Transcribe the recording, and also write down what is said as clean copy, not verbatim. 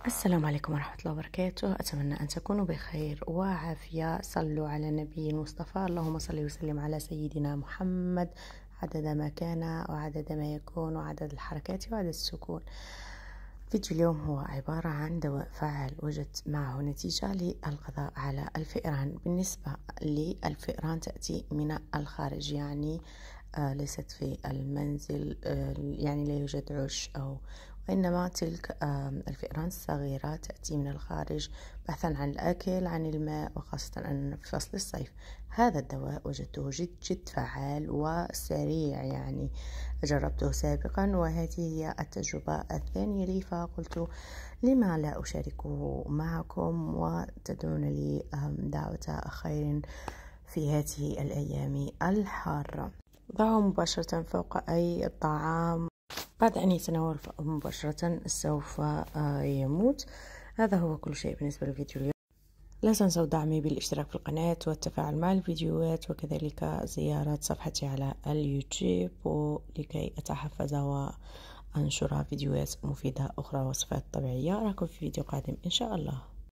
السلام عليكم ورحمة الله وبركاته. أتمنى أن تكونوا بخير وعافية. صلوا على النبي المصطفى، اللهم صل وسلم على سيدنا محمد عدد ما كان وعدد ما يكون وعدد الحركات وعدد السكون. فيديو اليوم هو عبارة عن دواء فعال وجدت معه نتيجة للقضاء على الفئران. بالنسبة للفئران تأتي من الخارج، يعني ليست في المنزل، يعني لا يوجد عش وإنما تلك الفئران الصغيرة تأتي من الخارج بحثا عن الأكل عن الماء، وخاصة أن في فصل الصيف. هذا الدواء وجدته جد فعال وسريع، يعني جربته سابقا وهذه هي التجربة الثانية لي، فقلت لما لا أشاركه معكم وتدعون لي دعوة خير في هذه الأيام الحارة. ضعه مباشرة فوق أي طعام، بعد أن يتناول مباشرة سوف يموت. هذا هو كل شيء بالنسبة للفيديو اليوم. لا تنسوا دعمي بالاشتراك في القناة والتفاعل مع الفيديوهات، وكذلك زيارة صفحتي على اليوتيوب ولكي أتحفز وأنشر فيديوهات مفيدة أخرى وصفات طبيعية. أراكم في فيديو قادم إن شاء الله.